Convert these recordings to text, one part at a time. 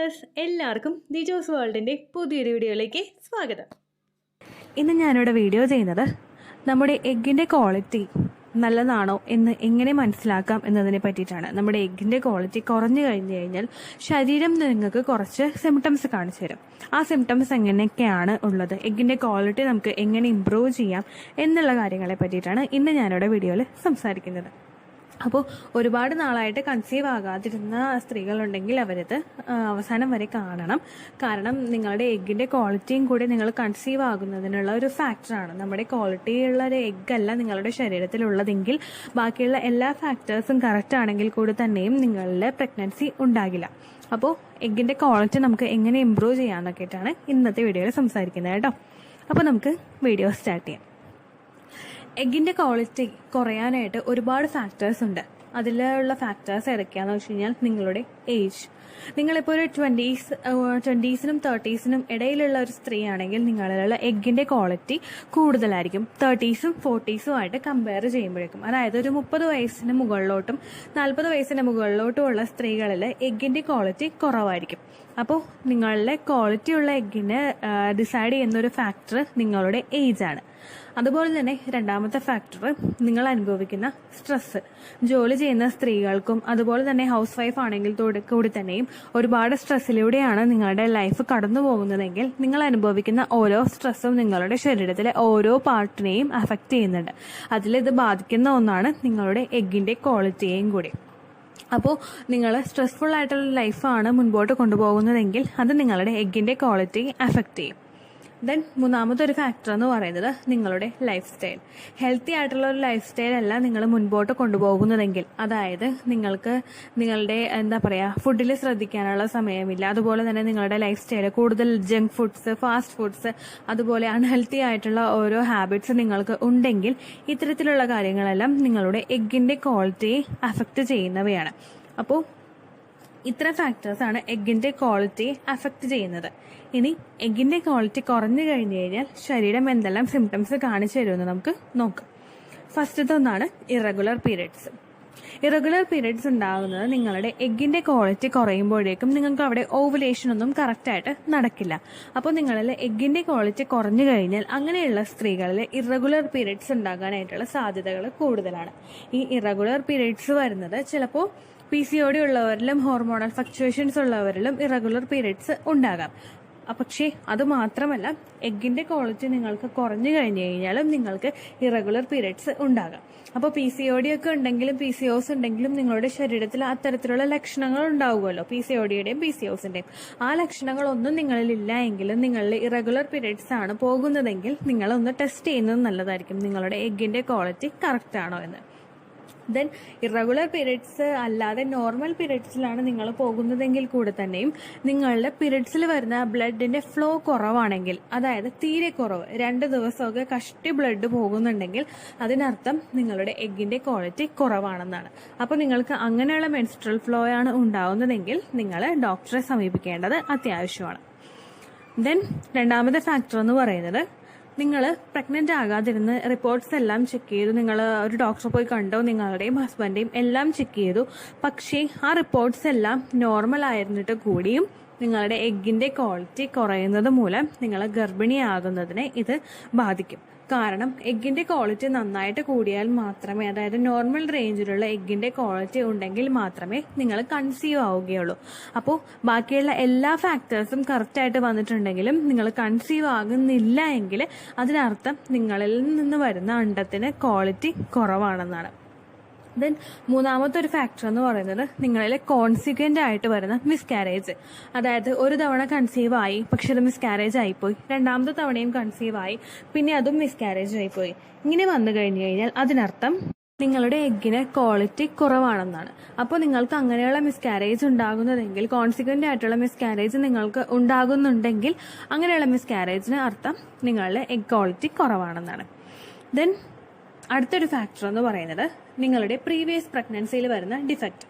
Viewers, എല്ലാവർക്കും ദിജോസ് വേൾഡിൻ്റെ പുതിയൊരു വീഡിയോയിലേക്ക് സ്വാഗതം. ഇന്ന് ഞാനിവിടെ വീഡിയോ ചെയ്യുന്നത് നമ്മുടെ എഗ്ഗിൻ്റെ ക്വാളിറ്റി നല്ലതാണോ എന്ന് എങ്ങനെ മനസ്സിലാക്കാം എന്നതിനെ പറ്റിയിട്ടാണ്. നമ്മുടെ എഗ്ഗിൻ്റെ ക്വാളിറ്റി കുറഞ്ഞു കഴിഞ്ഞു കഴിഞ്ഞാൽ ശരീരം നിങ്ങൾക്ക് കുറച്ച് സിംറ്റംസ് കാണിച്ചു തരും. ആ സിംറ്റംസ് എങ്ങനെയൊക്കെയാണ് ഉള്ളത്, എഗ്ഗിൻ്റെ ക്വാളിറ്റി നമുക്ക് എങ്ങനെ ഇമ്പ്രൂവ് ചെയ്യാം എന്നുള്ള കാര്യങ്ങളെ പറ്റിയിട്ടാണ് ഇന്ന് ഞാനിവിടെ വീഡിയോയിൽ സംസാരിക്കുന്നത്. അപ്പോൾ ഒരുപാട് നാളായിട്ട് കൺസീവ് ആകാതിരുന്ന സ്ത്രീകളുണ്ടെങ്കിൽ അവരത് അവസാനം വരെ കാണണം. കാരണം നിങ്ങളുടെ എഗ്ഗിൻ്റെ ക്വാളിറ്റിയും കൂടി നിങ്ങൾ കൺസീവ് ആകുന്നതിനുള്ള ഒരു ഫാക്ടറാണ്. നമ്മുടെ ക്വാളിറ്റിയുള്ള ഒരു എഗ്ഗല്ല നിങ്ങളുടെ ശരീരത്തിലുള്ളതെങ്കിൽ ബാക്കിയുള്ള എല്ലാ ഫാക്ടേഴ്സും കറക്റ്റ് ആണെങ്കിൽ കൂടി തന്നെയും നിങ്ങളുടെ പ്രഗ്നൻസി ഉണ്ടാകില്ല. അപ്പോൾ എഗ്ഗിൻ്റെ ക്വാളിറ്റി നമുക്ക് എങ്ങനെ ഇമ്പ്രൂവ് ചെയ്യാമെന്നൊക്കെയിട്ടാണ് ഇന്നത്തെ വീഡിയോയിൽ സംസാരിക്കുന്നത് കേട്ടോ. അപ്പോൾ നമുക്ക് വീഡിയോ സ്റ്റാർട്ട് ചെയ്യാം. എഗ്ഗിൻ്റെ ക്വാളിറ്റി കുറയാനായിട്ട് ഒരുപാട് ഫാക്ടേഴ്സ് ഉണ്ട്. അതിലുള്ള ഫാക്ടേഴ്സ് ഏതൊക്കെയാണെന്ന് വെച്ച് കഴിഞ്ഞാൽ നിങ്ങളുടെ ഏജ്. നിങ്ങളിപ്പോൾ ഒരു 20-നും 30-നും ഇടയിലുള്ള ഒരു സ്ത്രീ ആണെങ്കിൽ നിങ്ങളിലുള്ള എഗ്ഗിൻ്റെ ക്വാളിറ്റി കൂടുതലായിരിക്കും 30-സും 40-സും ആയിട്ട് കമ്പയർ ചെയ്യുമ്പോഴേക്കും. അതായത് ഒരു 30 വയസ്സിന് മുകളിലോട്ടും 40 വയസ്സിന് മുകളിലോട്ടും ഉള്ള സ്ത്രീകളിൽ എഗ്ഗിൻ്റെ ക്വാളിറ്റി കുറവായിരിക്കും. അപ്പോൾ നിങ്ങളുടെ ക്വാളിറ്റിയുള്ള എഗ്ഗിനെ ഡിസൈഡ് ചെയ്യുന്നൊരു ഫാക്ടർ നിങ്ങളുടെ ഏജാണ്. അതുപോലെ തന്നെ രണ്ടാമത്തെ ഫാക്ടർ നിങ്ങൾ അനുഭവിക്കുന്ന സ്ട്രെസ്. ജോലി ചെയ്യുന്ന സ്ത്രീകൾക്കും അതുപോലെ തന്നെ ഹൗസ് വൈഫ് ആണെങ്കിൽ കൂടി തന്നെയും ഒരുപാട് സ്ട്രെസ്സിലൂടെയാണ് നിങ്ങളുടെ ലൈഫ് കടന്നു പോകുന്നതെങ്കിൽ നിങ്ങൾ അനുഭവിക്കുന്ന ഓരോ സ്ട്രെസ്സും നിങ്ങളുടെ ശരീരത്തിലെ ഓരോ പാർട്ടിനെയും അഫക്റ്റ് ചെയ്യുന്നുണ്ട്. അതിലിത് ബാധിക്കുന്ന ഒന്നാണ് നിങ്ങളുടെ എഗ്ഗിൻ്റെ ക്വാളിറ്റിയെയും കൂടി. അപ്പോൾ നിങ്ങൾ സ്ട്രെസ്ഫുൾ ആയിട്ടുള്ള ലൈഫാണ് മുൻപോട്ട് കൊണ്ടുപോകുന്നതെങ്കിൽ അത് നിങ്ങളുടെ എഗ്ഗിൻ്റെ ക്വാളിറ്റി അഫക്റ്റ് ചെയ്യും. ദെൻ മൂന്നാമതൊരു ഫാക്ടർ എന്ന് പറയുന്നത് നിങ്ങളുടെ ലൈഫ് സ്റ്റൈൽ. ഹെൽത്തി ആയിട്ടുള്ള ഒരു ലൈഫ് സ്റ്റൈൽ അല്ല നിങ്ങൾ മുൻപോട്ട് കൊണ്ടുപോകുന്നതെങ്കിൽ, അതായത് നിങ്ങൾക്ക് നിങ്ങളുടെ ഫുഡിൽ ശ്രദ്ധിക്കാനുള്ള സമയമില്ല, അതുപോലെ തന്നെ നിങ്ങളുടെ ലൈഫ് സ്റ്റൈൽ കൂടുതൽ ജങ്ക് ഫുഡ്സ്, ഫാസ്റ്റ് ഫുഡ്സ്, അതുപോലെ അൺഹെൽത്തി ആയിട്ടുള്ള ഓരോ ഹാബിറ്റ്സ് നിങ്ങൾക്ക് ഉണ്ടെങ്കിൽ ഇത്തരത്തിലുള്ള കാര്യങ്ങളെല്ലാം നിങ്ങളുടെ എഗ്ഗിൻ്റെ ക്വാളിറ്റിയെ അഫക്റ്റ് ചെയ്യുന്നവയാണ്. അപ്പോൾ ഇത്ര ഫാക്ടേഴ്സാണ് എഗ്ഗിൻ്റെ ക്വാളിറ്റിയെ അഫക്റ്റ് ചെയ്യുന്നത്. ഇനി എഗ്ഗിൻ്റെ ക്വാളിറ്റി കുറഞ്ഞു കഴിഞ്ഞു കഴിഞ്ഞാൽ ശരീരം എന്തെല്ലാം സിംറ്റംസ് കാണിച്ചു തരുമെന്ന് നമുക്ക് നോക്കാം. ഫസ്റ്റത്തെ ഒന്നാണ് ഇറഗുലർ പീരിയഡ്സ്. ഇറഗുലർ പീരിയഡ്സ് ഉണ്ടാകുന്നത് നിങ്ങളുടെ എഗ്ഗിൻ്റെ ക്വാളിറ്റി കുറയുമ്പോഴേക്കും നിങ്ങൾക്ക് അവിടെ ഓവുലേഷൻ ഒന്നും കറക്റ്റായിട്ട് നടക്കില്ല. അപ്പോൾ നിങ്ങളിൽ എഗ്ഗിൻ്റെ ക്വാളിറ്റി കുറഞ്ഞു കഴിഞ്ഞാൽ അങ്ങനെയുള്ള സ്ത്രീകളിൽ ഇറഗുലർ പീരിയഡ്സ് ഉണ്ടാകാനായിട്ടുള്ള സാധ്യതകൾ കൂടുതലാണ്. ഈ ഇറഗുലർ പീരിയഡ്സ് വരുന്നത് ചിലപ്പോൾ PCOD ഉള്ളവരിലും ഹോർമോണൽ ഫ്ലക്ച്വേഷൻസ് ഉള്ളവരിലും ഇറഗുലർ പീരിയഡ്സ് ഉണ്ടാകാം. പക്ഷേ അത് മാത്രമല്ല, എഗ്ഗിൻ്റെ ക്വാളിറ്റി നിങ്ങൾക്ക് കുറഞ്ഞു കഴിഞ്ഞു കഴിഞ്ഞാലും നിങ്ങൾക്ക് ഇറഗുലർ പീരിയഡ്സ് ഉണ്ടാകാം. അപ്പോൾ PCOD ഒക്കെ ഉണ്ടെങ്കിലും PCOS ഉണ്ടെങ്കിലും നിങ്ങളുടെ ശരീരത്തിൽ അത്തരത്തിലുള്ള ലക്ഷണങ്ങൾ ഉണ്ടാവുമല്ലോ, PCODയുടെയും PCOSന്റെയും. ആ ലക്ഷണങ്ങളൊന്നും നിങ്ങളിലില്ല എങ്കിലും നിങ്ങളിൽ ഇറഗുലർ പീരിയഡ്സ് ആണ് പോകുന്നതെങ്കിൽ നിങ്ങളൊന്ന് ടെസ്റ്റ് ചെയ്യുന്നത് നല്ലതായിരിക്കും, നിങ്ങളുടെ എഗ്ഗിൻ്റെ ക്വാളിറ്റി കറക്റ്റ് ആണോ എന്ന്. ദെൻ ഇറഗുലർ പീരിയഡ്സ് അല്ലാതെ നോർമൽ പീരിയഡ്സിലാണ് നിങ്ങൾ പോകുന്നതെങ്കിൽ കൂടെ തന്നെയും നിങ്ങളുടെ പീരിയഡ്സിൽ വരുന്ന ബ്ലഡിന്റെ ഫ്ലോ കുറവാണെങ്കിൽ, അതായത് തീരെ കുറവ്, 2 ദിവസമൊക്കെ കഷ്ടി ബ്ലഡ് പോകുന്നുണ്ടെങ്കിൽ അതിനർത്ഥം നിങ്ങളുടെ എഗ്ഗിന്റെ ക്വാളിറ്റി കുറവാണെന്നാണ്. അപ്പോൾ നിങ്ങൾക്ക് അങ്ങനെയുള്ള മെൻസ്ട്രൽ ഫ്ലോ ആണ് ഉണ്ടാവുന്നതെങ്കിൽ നിങ്ങൾ ഡോക്ടറെ സമീപിക്കേണ്ടത് അത്യാവശ്യമാണ്. ദെൻ രണ്ടാമത്തെ ഫാക്ടർ എന്ന് പറയുന്നത് നിങ്ങൾ പ്രഗ്നന്റ് ആകാതിരുന്ന് റിപ്പോർട്ട്സ് എല്ലാം ചെക്ക് ചെയ്തു, നിങ്ങൾ ഒരു ഡോക്ടറെ പോയി കണ്ടോ, നിങ്ങളുടെയും ഹസ്ബൻഡേയും എല്ലാം ചെക്ക് ചെയ്തു, പക്ഷേ ആ റിപ്പോർട്ട്സ് എല്ലാം നോർമൽ ആയിരുന്നിട്ട് കൂടിയും നിങ്ങളുടെ എഗ്ഗിൻ്റെ ക്വാളിറ്റി കുറയുന്നത് മൂലം നിങ്ങൾ ഗർഭിണിയാകുന്നതിനെ ഇത് ബാധിക്കും. കാരണം എഗ്ഗിൻ്റെ ക്വാളിറ്റി നന്നായിട്ട് കൂടിയാൽ മാത്രമേ, അതായത് നോർമൽ റേഞ്ചിലുള്ള എഗ്ഗിൻ്റെ ക്വാളിറ്റി ഉണ്ടെങ്കിൽ മാത്രമേ നിങ്ങൾ കൺസീവ് ആവുകയുള്ളൂ. അപ്പോൾ ബാക്കിയുള്ള എല്ലാ ഫാക്ടേഴ്സും കറക്റ്റായിട്ട് വന്നിട്ടുണ്ടെങ്കിലും നിങ്ങൾ കൺസീവ് ആകുന്നില്ല എങ്കിൽ അതിനർത്ഥം നിങ്ങളിൽ നിന്ന് വരുന്ന അണ്ടത്തിന് ക്വാളിറ്റി കുറവാണെന്നാണ്. ദെൻ മൂന്നാമത്തെ ഒരു ഫാക്ടർ എന്ന് പറയുന്നത് നിങ്ങളിൽ കോൺസിക്വന്റ് ആയിട്ട് വരുന്ന മിസ്കാരേജ്. അതായത് ഒരു തവണ കൺസീവ് ആയി പക്ഷെ അത് മിസ്കാരേജ് ആയിപ്പോയി, രണ്ടാമത്തെ തവണയും കൺസീവ് ആയി പിന്നെ അതും മിസ്കാരേജ് ആയിപ്പോയി. ഇങ്ങനെ വന്നു കഴിഞ്ഞു കഴിഞ്ഞാൽ അതിനർത്ഥം നിങ്ങളുടെ എഗ്ഗിന് ക്വാളിറ്റി കുറവാണെന്നാണ്. അപ്പോൾ നിങ്ങൾക്ക് അങ്ങനെയുള്ള മിസ്കാരേജ് ഉണ്ടാകുന്നതെങ്കിൽ, കോൺസിക്വന്റ് ആയിട്ടുള്ള മിസ്കാരേജ് നിങ്ങൾക്ക് ഉണ്ടാകുന്നുണ്ടെങ്കിൽ അങ്ങനെയുള്ള മിസ്കാരേജിന് അർത്ഥം നിങ്ങളുടെ എഗ് ക്വാളിറ്റി കുറവാണെന്നാണ്. ദെൻ അടുത്തൊരു ഫാക്ടർ എന്ന് പറയുന്നത് നിങ്ങളുടെ പ്രീവിയസ് പ്രഗ്നൻസിയിൽ വരുന്ന ഡിഫക്റ്റ്.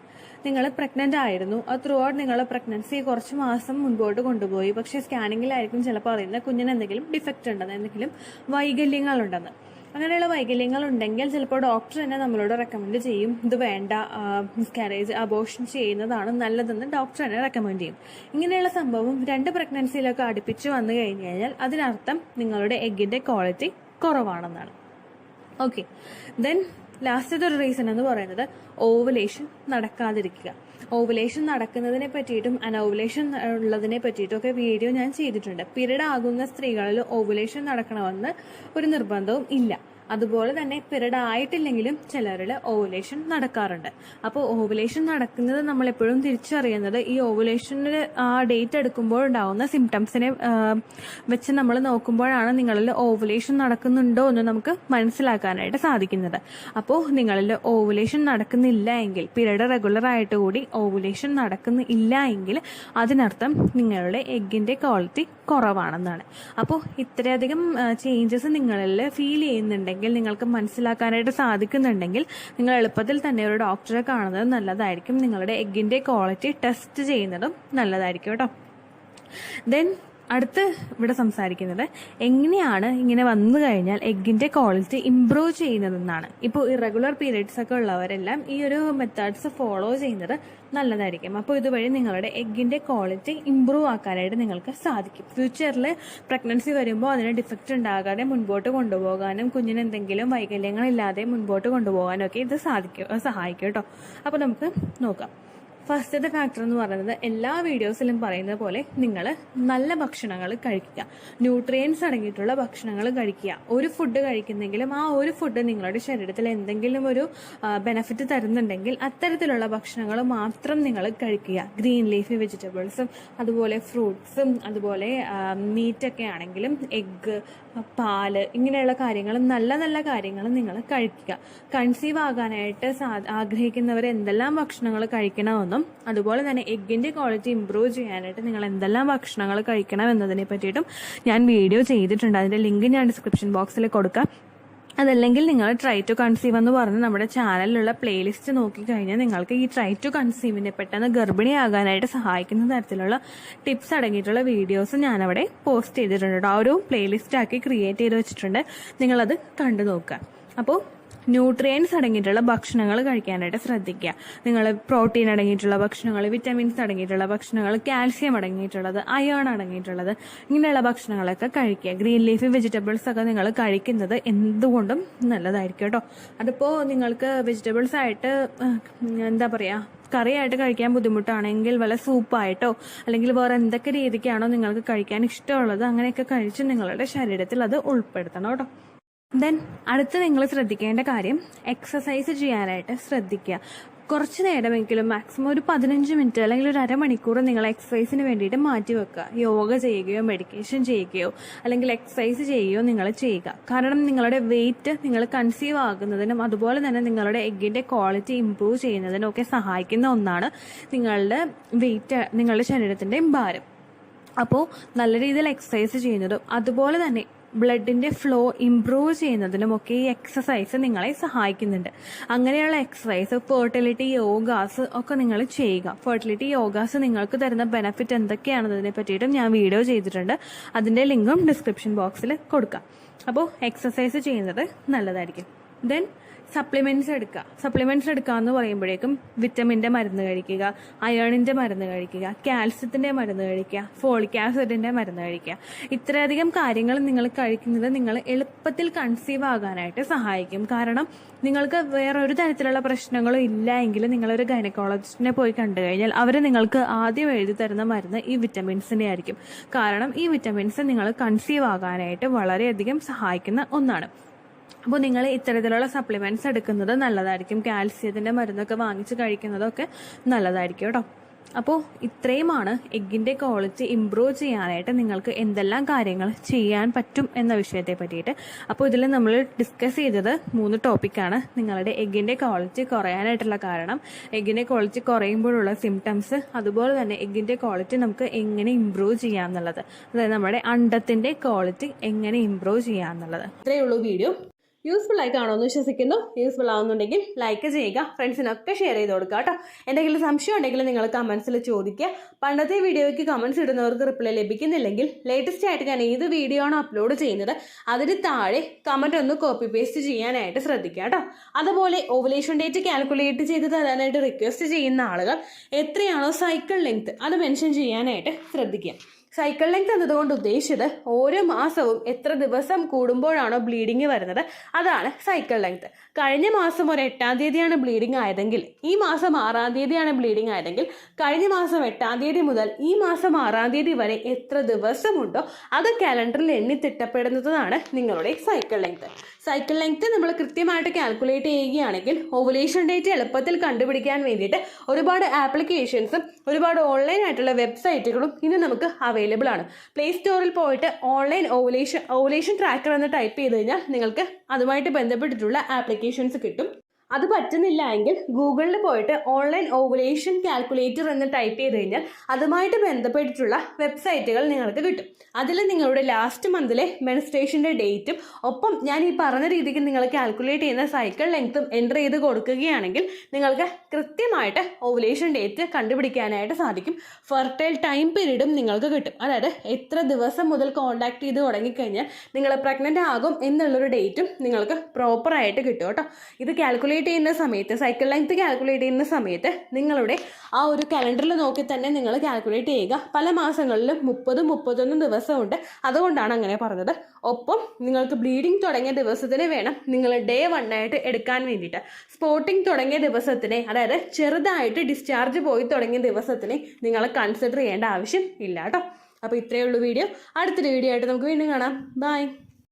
നിങ്ങൾ പ്രഗ്നന്റ് ആയിരുന്നു, അത് ത്രൂ ഔട്ട് നിങ്ങൾ പ്രഗ്നൻസി കുറച്ച് മാസം മുൻപോട്ട് കൊണ്ടുപോയി, പക്ഷേ സ്കാനിങ്ങിലായിരിക്കും ചിലപ്പോൾ അറിയുന്നത് കുഞ്ഞിന് എന്തെങ്കിലും ഡിഫക്റ്റ് ഉണ്ടെന്ന്, എന്തെങ്കിലും വൈകല്യങ്ങളുണ്ടെന്ന്. അങ്ങനെയുള്ള വൈകല്യങ്ങൾ ഉണ്ടെങ്കിൽ ചിലപ്പോൾ ഡോക്ടർ തന്നെ നമ്മളോട് റെക്കമെൻഡ് ചെയ്യും, ഇത് വേണ്ട, മിസ്കാരേജ് അബോർഷൻ ചെയ്യുന്നതാണ് നല്ലതെന്ന് ഡോക്ടർ തന്നെ റെക്കമെൻഡ് ചെയ്യും. ഇങ്ങനെയുള്ള സംഭവം 2 പ്രഗ്നൻസിയിലൊക്കെ അടുപ്പിച്ച് വന്നു കഴിഞ്ഞു കഴിഞ്ഞാൽ അതിനർത്ഥം നിങ്ങളുടെ എഗ്ഗിൻ്റെ ക്വാളിറ്റി കുറവാണെന്നാണ്. ഓക്കെ, ദെൻ ലാസ്റ്റത്തെ ഒരു റീസൺ എന്ന് പറയുന്നത് ഓവുലേഷൻ നടക്കാതിരിക്കുക. ഓവുലേഷൻ നടക്കുന്നതിനെ പറ്റിയിട്ടും അനോവുലേഷൻ ഉള്ളതിനെ പറ്റിയിട്ടും ഒക്കെ വീഡിയോ ഞാൻ ചെയ്തിട്ടുണ്ട്. പീരീഡ് ആകുന്ന സ്ത്രീകളിൽ ഓവുലേഷൻ നടക്കണമെന്ന് ഒരു നിർബന്ധവും ഇല്ല. അതുപോലെ തന്നെ പീരീഡ് ആയിട്ടില്ലെങ്കിലും ചിലരിൽ ഓവുലേഷൻ നടക്കാറുണ്ട്. അപ്പോൾ ഓവുലേഷൻ നടക്കുന്നത് നമ്മളെപ്പോഴും തിരിച്ചറിയുന്നത് ഈ ഓവുലേഷനിൽ ആ ഡേറ്റ് എടുക്കുമ്പോൾ ഉണ്ടാകുന്ന സിംറ്റംസിനെ വെച്ച് നമ്മൾ നോക്കുമ്പോഴാണ് നിങ്ങളിൽ ഓവുലേഷൻ നടക്കുന്നുണ്ടോ എന്ന് നമുക്ക് മനസ്സിലാക്കാനായിട്ട് സാധിക്കുന്നത്. അപ്പോൾ നിങ്ങളിൽ ഓവുലേഷൻ നടക്കുന്നില്ല എങ്കിൽ, പീരീഡ് റെഗുലർ ആയിട്ട് കൂടി ഓവുലേഷൻ നടക്കുന്നില്ല എങ്കിൽ അതിനർത്ഥം നിങ്ങളുടെ എഗ്ഗിൻ്റെ ക്വാളിറ്റി കുറവാണെന്നാണ്. അപ്പോൾ ഇത്രയധികം ചേഞ്ചസ് നിങ്ങളിൽ ഫീൽ ചെയ്യുന്നുണ്ടെങ്കിൽ, നിങ്ങൾക്ക് മനസ്സിലാക്കാനായിട്ട് സാധിക്കുന്നുണ്ടെങ്കിൽ നിങ്ങൾ എളുപ്പത്തിൽ തന്നെ ഒരു ഡോക്ടറെ കാണുന്നത് നല്ലതായിരിക്കും. നിങ്ങളുടെ എഗ്ഗിൻ്റെ ക്വാളിറ്റി ടെസ്റ്റ് ചെയ്യുന്നതും നല്ലതായിരിക്കും കേട്ടോ. ദെൻ അടുത്ത് ഇവിടെ സംസാരിക്കുന്നത് എങ്ങനെയാണ് ഇങ്ങനെ വന്നു കഴിഞ്ഞാൽ എഗ്ഗിൻ്റെ ക്വാളിറ്റി ഇംപ്രൂവ് ചെയ്യുന്നതെന്നാണ്. ഇപ്പോൾ ഇറഗുലർ പീരീഡ്സ് ഒക്കെ ഉള്ളവരെല്ലാം ഈ ഒരു മെത്തേഡ്സ് ഫോളോ ചെയ്യുന്നത് നല്ലതായിരിക്കും. അപ്പോൾ ഇതുവഴി നിങ്ങളുടെ എഗ്ഗിൻ്റെ ക്വാളിറ്റി ഇംപ്രൂവ് ആക്കാനായിട്ട് നിങ്ങൾക്ക് സാധിക്കും. ഫ്യൂച്ചറിൽ പ്രഗ്നൻസി വരുമ്പോൾ അതിന് ഡിഫക്റ്റ് ഉണ്ടാകാതെ മുൻപോട്ട് കൊണ്ടുപോകാനും കുഞ്ഞിന് എന്തെങ്കിലും വൈകല്യങ്ങളില്ലാതെ മുൻപോട്ട് കൊണ്ടുപോകാനും ഒക്കെ ഇത് സഹായിക്കും കേട്ടോ. അപ്പോൾ നമുക്ക് നോക്കാം. ഫസ്റ്റത്തെ ഫാക്ടർ എന്ന് പറയുന്നത് എല്ലാ വീഡിയോസിലും പറയുന്നത് പോലെ നിങ്ങൾ നല്ല ഭക്ഷണങ്ങൾ കഴിക്കുക, ന്യൂട്രിയൻസ് അടങ്ങിയിട്ടുള്ള ഭക്ഷണങ്ങൾ കഴിക്കുക. ഒരു ഫുഡ് കഴിക്കുന്നെങ്കിലും ആ ഒരു ഫുഡ് നിങ്ങളുടെ ശരീരത്തിൽ എന്തെങ്കിലും ഒരു ബെനഫിറ്റ് തരുന്നുണ്ടെങ്കിൽ അത്തരത്തിലുള്ള ഭക്ഷണങ്ങൾ മാത്രം നിങ്ങൾ കഴിക്കുക. ഗ്രീൻ ലീഫി വെജിറ്റബിൾസും അതുപോലെ ഫ്രൂട്ട്സും അതുപോലെ മീറ്റൊക്കെ ആണെങ്കിലും എഗ്ഗ്, പാല്, ഇങ്ങനെയുള്ള കാര്യങ്ങൾ, നല്ല നല്ല കാര്യങ്ങൾ നിങ്ങൾ കഴിക്കുക. കൺസീവ് ആകാനായിട്ട് ആഗ്രഹിക്കുന്നവർ എന്തെല്ലാം ഭക്ഷണങ്ങൾ കഴിക്കണമെന്നും അതുപോലെ തന്നെ എഗ്ഗിൻ്റെ ക്വാളിറ്റി ഇംപ്രൂവ് ചെയ്യാനായിട്ട് നിങ്ങൾ എന്തെല്ലാം ഭക്ഷണങ്ങൾ കഴിക്കണം എന്നതിനെ പറ്റിയിട്ടും ഞാൻ വീഡിയോ ചെയ്തിട്ടുണ്ട്. അതിൻ്റെ ലിങ്ക് ഞാൻ ഡിസ്ക്രിപ്ഷൻ ബോക്സിൽ കൊടുക്കാം. അതല്ലെങ്കിൽ നിങ്ങൾ ട്രൈ ടു കൺസീവ് എന്ന് പറഞ്ഞ് നമ്മുടെ ചാനലിലുള്ള പ്ലേലിസ്റ്റ് നോക്കിക്കഴിഞ്ഞാൽ നിങ്ങൾക്ക് ഈ ട്രൈ ടു കൺസീവിനെ പെട്ടെന്ന് ഗർഭിണിയാകാനായിട്ട് സഹായിക്കുന്ന തരത്തിലുള്ള ടിപ്സ് അടങ്ങിയിട്ടുള്ള വീഡിയോസ് ഞാനവിടെ പോസ്റ്റ് ചെയ്തിട്ടുണ്ട്. ആ ഒരു പ്ലേലിസ്റ്റ് ആക്കി ക്രിയേറ്റ് ചെയ്ത് വെച്ചിട്ടുണ്ട്. നിങ്ങളത് കണ്ടു നോക്കുക. അപ്പോൾ ന്യൂട്രിയൻസ് അടങ്ങിയിട്ടുള്ള ഭക്ഷണങ്ങൾ കഴിക്കാനായിട്ട് ശ്രദ്ധിക്കുക. നിങ്ങൾ പ്രോട്ടീൻ അടങ്ങിയിട്ടുള്ള ഭക്ഷണങ്ങൾ, വിറ്റമിൻസ് അടങ്ങിയിട്ടുള്ള ഭക്ഷണങ്ങൾ, കാൽസ്യം അടങ്ങിയിട്ടുള്ളത്, അയേൺ അടങ്ങിയിട്ടുള്ളത്, ഇങ്ങനെയുള്ള ഭക്ഷണങ്ങളൊക്കെ കഴിക്കുക. ഗ്രീൻ ലീഫി വെജിറ്റബിൾസ് ഒക്കെ നിങ്ങൾ കഴിക്കുന്നത് എന്തുകൊണ്ടും നല്ലതായിരിക്കും കേട്ടോ. അതിപ്പോൾ നിങ്ങൾക്ക് വെജിറ്റബിൾസ് ആയിട്ട് എന്താ പറയുക, കറിയായിട്ട് കഴിക്കാൻ ബുദ്ധിമുട്ടാണെങ്കിൽ വല്ല സൂപ്പായിട്ടോ അല്ലെങ്കിൽ വേറെ എന്തൊക്കെ രീതിക്കാണോ നിങ്ങൾക്ക് കഴിക്കാൻ ഇഷ്ടമുള്ളത് അങ്ങനെയൊക്കെ കഴിച്ച് നിങ്ങളുടെ ശരീരത്തിൽ അത് ഉൾപ്പെടുത്തണം കേട്ടോ. ദെൻ അടുത്ത് നിങ്ങൾ ശ്രദ്ധിക്കേണ്ട കാര്യം എക്സസൈസ് ചെയ്യാനായിട്ട് ശ്രദ്ധിക്കുക. കുറച്ച് നേരമെങ്കിലും, മാക്സിമം ഒരു 15 മിനിറ്റ് അല്ലെങ്കിൽ ഒരു അരമണിക്കൂർ നിങ്ങൾ എക്സസൈസിന് വേണ്ടിയിട്ട് മാറ്റി വെക്കുക. യോഗ ചെയ്യുകയോ മെഡിറ്റേഷൻ ചെയ്യുകയോ അല്ലെങ്കിൽ എക്സസൈസ് ചെയ്യുകയോ നിങ്ങൾ ചെയ്യുക. കാരണം നിങ്ങളുടെ വെയിറ്റ് നിങ്ങൾ കൺസീവ് ആകുന്നതിനും അതുപോലെ തന്നെ നിങ്ങളുടെ എഗ്ഗിൻ്റെ ക്വാളിറ്റി ഇംപ്രൂവ് ചെയ്യുന്നതിനും ഒക്കെ സഹായിക്കുന്ന ഒന്നാണ് നിങ്ങളുടെ വെയിറ്റ്, നിങ്ങളുടെ ശരീരത്തിൻ്റെ ഭാരം. അപ്പോൾ നല്ല രീതിയിൽ എക്സസൈസ് ചെയ്യുന്നതും അതുപോലെ തന്നെ ബ്ലഡിൻ്റെ ഫ്ലോ ഇംപ്രൂവ് ചെയ്യുന്നതിനുമൊക്കെ ഈ എക്സസൈസ് നിങ്ങളെ സഹായിക്കുന്നുണ്ട്. അങ്ങനെയുള്ള എക്സസൈസ്, ഫെർട്ടിലിറ്റി യോഗാസ് ഒക്കെ നിങ്ങൾ ചെയ്യുക. ഫെർട്ടിലിറ്റി യോഗാസ് നിങ്ങൾക്ക് തരുന്ന ബെനഫിറ്റ് എന്തൊക്കെയാണെന്നതിനെ പറ്റിയിട്ടും ഞാൻ വീഡിയോ ചെയ്തിട്ടുണ്ട്. അതിൻ്റെ ലിങ്കും ഡിസ്ക്രിപ്ഷൻ ബോക്സിൽ കൊടുക്കാം. അപ്പോൾ എക്സസൈസ് ചെയ്യുന്നത് നല്ലതായിരിക്കും. ദെൻ സപ്ലിമെന്റ്സ് എടുക്കുക. സപ്ലിമെന്റ്സ് എടുക്കുക എന്ന് പറയുമ്പോഴേക്കും വിറ്റമിൻ്റെ മരുന്ന് കഴിക്കുക, അയേണിൻ്റെ മരുന്ന് കഴിക്കുക, കാൽസ്യത്തിൻ്റെ മരുന്ന് കഴിക്കുക, ഫോളിക് ആസിഡിൻ്റെ മരുന്ന് കഴിക്കുക. ഇത്രയധികം കാര്യങ്ങൾ നിങ്ങൾ കഴിക്കുന്നത് നിങ്ങൾ എളുപ്പത്തിൽ കൺസീവ് ആകാനായിട്ട് സഹായിക്കും. കാരണം നിങ്ങൾക്ക് വേറെ ഒരു തരത്തിലുള്ള പ്രശ്നങ്ങളും ഇല്ല എങ്കിൽ നിങ്ങളൊരു ഗൈനക്കോളജിസ്റ്റിനെ പോയി കണ്ടു കഴിഞ്ഞാൽ അവർ നിങ്ങൾക്ക് ആദ്യം എഴുതി തരുന്ന മരുന്ന് ഈ വിറ്റമിൻസിൻ്റെ ആയിരിക്കും. കാരണം ഈ വിറ്റമിൻസ് നിങ്ങൾ കൺസീവ് ആകാനായിട്ട് വളരെയധികം സഹായിക്കുന്ന ഒന്നാണ്. അപ്പോൾ നിങ്ങൾ ഇത്തരത്തിലുള്ള സപ്ലിമെന്റ്സ് എടുക്കുന്നത് നല്ലതായിരിക്കും. കാൽസ്യത്തിൻ്റെ മരുന്നൊക്കെ വാങ്ങിച്ച് കഴിക്കുന്നതൊക്കെ നല്ലതായിരിക്കും കേട്ടോ. അപ്പോൾ ഇത്രയുമാണ് എഗ്ഗിൻ്റെ ക്വാളിറ്റി ഇംപ്രൂവ് ചെയ്യാനായിട്ട് നിങ്ങൾക്ക് എന്തെല്ലാം കാര്യങ്ങൾ ചെയ്യാൻ പറ്റും എന്ന വിഷയത്തെ പറ്റിയിട്ട്. അപ്പോൾ ഇതിൽ നമ്മൾ ഡിസ്കസ് ചെയ്തത് 3 ടോപ്പിക്കാണ്. നിങ്ങളുടെ എഗ്ഗിൻ്റെ ക്വാളിറ്റി കുറയാനായിട്ടുള്ള കാരണം, എഗ്ഗിൻ്റെ ക്വാളിറ്റി കുറയുമ്പോഴുള്ള സിംറ്റംസ്, അതുപോലെ തന്നെ എഗ്ഗിൻ്റെ ക്വാളിറ്റി നമുക്ക് എങ്ങനെ ഇംപ്രൂവ് ചെയ്യാമെന്നുള്ളത്, അതായത് നമ്മുടെ അണ്ടത്തിൻ്റെ ക്വാളിറ്റി എങ്ങനെ ഇംപ്രൂവ് ചെയ്യാമെന്നുള്ളത്. ഇത്രയേ ഉള്ളൂ വീഡിയോ. യൂസ്ഫുൾ ആയി കാണുമെന്ന് വിശ്വസിക്കുന്നു. യൂസ്ഫുൾ ആവുന്നുണ്ടെങ്കിൽ ലൈക്ക് ചെയ്യുക, ഫ്രണ്ട്സിനൊക്കെ ഷെയർ ചെയ്ത് കൊടുക്കുക കേട്ടോ. എന്തെങ്കിലും സംശയം ഉണ്ടെങ്കിൽ നിങ്ങൾ കമൻസിൽ ചോദിക്കുക. പണ്ടത്തെ വീഡിയോയ്ക്ക് കമൻസ് ഇടുന്നവർക്ക് റിപ്ലൈ ലഭിക്കുന്നില്ലെങ്കിൽ ലേറ്റസ്റ്റ് ആയിട്ട് ഞാൻ ഏത് വീഡിയോ ആണോ അപ്ലോഡ് ചെയ്യുന്നത് അതിന് താഴെ കമൻറ്റ് ഒന്ന് കോപ്പി പേസ്റ്റ് ചെയ്യാനായിട്ട് ശ്രദ്ധിക്കുക കേട്ടോ. അതുപോലെ ഓവുലേഷൻ ഡേറ്റ് കാൽക്കുലേറ്റ് ചെയ്ത് തരാനായിട്ട് റിക്വസ്റ്റ് ചെയ്യുന്ന ആളുകൾ എത്രയാണോ സൈക്കിൾ ലെങ്ത് അത് മെൻഷൻ ചെയ്യാനായിട്ട് ശ്രദ്ധിക്കുക. സൈക്കിൾ ലെങ്ത് എന്നതുകൊണ്ട് ഉദ്ദേശിച്ചത് ഓരോ മാസവും എത്ര ദിവസം കൂടുമ്പോഴാണോ ബ്ലീഡിങ് വരുന്നത് അതാണ് സൈക്കിൾ ലെങ്ത്. കഴിഞ്ഞ മാസം ഒരു 8-ാം തീയതിയാണ് ബ്ലീഡിങ് ആയതെങ്കിൽ ഈ മാസം 6-ാം തീയതിയാണ് ബ്ലീഡിങ് ആയതെങ്കിൽ കഴിഞ്ഞ മാസം 8-ാം തീയതി മുതൽ ഈ മാസം 6-ാം തീയതി വരെ എത്ര ദിവസമുണ്ടോ അത് കാലണ്ടറിൽ എണ്ണി തിട്ടപ്പെടുന്നതാണ് നിങ്ങളുടെ സൈക്കിൾ ലെങ്ത്. സൈക്കിൾ ലെങ്ത് നമ്മൾ കൃത്യമായിട്ട് കാൽക്കുലേറ്റ് ചെയ്യുകയാണെങ്കിൽ ഓവുലേഷൻ ഡേറ്റ് എളുപ്പത്തിൽ കണ്ടുപിടിക്കാൻ വേണ്ടിയിട്ട് ഒരുപാട് ആപ്ലിക്കേഷൻസും ഒരുപാട് ഓൺലൈൻ ആയിട്ടുള്ള വെബ്സൈറ്റുകളും ഇന്ന് നമുക്ക് അവൈലബിൾ ആണ്. പ്ലേ സ്റ്റോറിൽ പോയിട്ട് ഓൺലൈൻ ഓവുലേഷൻ ട്രാക്കർ എന്ന് ടൈപ്പ് ചെയ്ത് കഴിഞ്ഞാൽ നിങ്ങൾക്ക് അതുമായിട്ട് ബന്ധപ്പെട്ടിട്ടുള്ള ആപ്ലിക്കേഷൻസ് കിട്ടും. അത് പറ്റുന്നില്ല എങ്കിൽ ഗൂഗിളിൽ പോയിട്ട് ഓൺലൈൻ ഓവുലേഷൻ കാൽക്കുലേറ്റർ എന്ന് ടൈപ്പ് ചെയ്ത് കഴിഞ്ഞാൽ അതുമായിട്ട് ബന്ധപ്പെട്ടിട്ടുള്ള വെബ്സൈറ്റുകൾ നിങ്ങൾക്ക് കിട്ടും. അതിൽ നിങ്ങളുടെ ലാസ്റ്റ് മന്തിലെ മെൻസ്ട്രേഷൻ്റെ ഡേറ്റും ഒപ്പം ഞാൻ ഈ പറഞ്ഞ രീതിക്ക് നിങ്ങൾ കാൽക്കുലേറ്റ് ചെയ്യുന്ന സൈക്കിൾ ലെങ്ത്തും എൻ്റർ ചെയ്ത് കൊടുക്കുകയാണെങ്കിൽ നിങ്ങൾക്ക് കൃത്യമായിട്ട് ഓവുലേഷൻ ഡേറ്റ് കണ്ടുപിടിക്കാനായിട്ട് സാധിക്കും. ഫെർട്ടൈൽ ടൈം പീരീഡും നിങ്ങൾക്ക് കിട്ടും. അതായത് എത്ര ദിവസം മുതൽ കോൺടാക്ട് ചെയ്ത് തുടങ്ങിക്കഴിഞ്ഞാൽ നിങ്ങൾ പ്രഗ്നൻ്റ് ആകും എന്നുള്ളൊരു ഡേറ്റും നിങ്ങൾക്ക് പ്രോപ്പറായിട്ട് കിട്ടും കേട്ടോ. ഇത് കാൽക്കുലേറ്റ് ചെയ്യുന്ന സമയത്ത് സൈക്കിൾ ലെങ്ത് കാൽക്കുലേറ്റ് ചെയ്യുന്ന സമയത്ത് നിങ്ങളുടെ ആ ഒരു കലണ്ടറിൽ നോക്കി തന്നെ നിങ്ങൾ കാൽക്കുലേറ്റ് ചെയ്യുക. പല മാസങ്ങളിലും 30-31 ദിവസമുണ്ട്, അതുകൊണ്ടാണ് അങ്ങനെ പറഞ്ഞത്. ഒപ്പം നിങ്ങൾക്ക് ബ്ലീഡിങ് തുടങ്ങിയ ദിവസത്തിന് വേണം നിങ്ങൾ ഡേ 1 ആയിട്ട് എടുക്കാൻ വേണ്ടിയിട്ട്. സ്പോട്ടിങ് തുടങ്ങിയ ദിവസത്തിനെ, അതായത് ചെറുതായിട്ട് ഡിസ്ചാർജ് പോയി തുടങ്ങിയ ദിവസത്തിനെ നിങ്ങൾ കൺസിഡർ ചെയ്യേണ്ട ആവശ്യം ഇല്ല കേട്ടോ. അപ്പോൾ ഇത്രയേ ഉള്ളൂ വീഡിയോ. അടുത്തൊരു വീഡിയോ ആയിട്ട് നമുക്ക് വീണ്ടും കാണാം. ബൈ.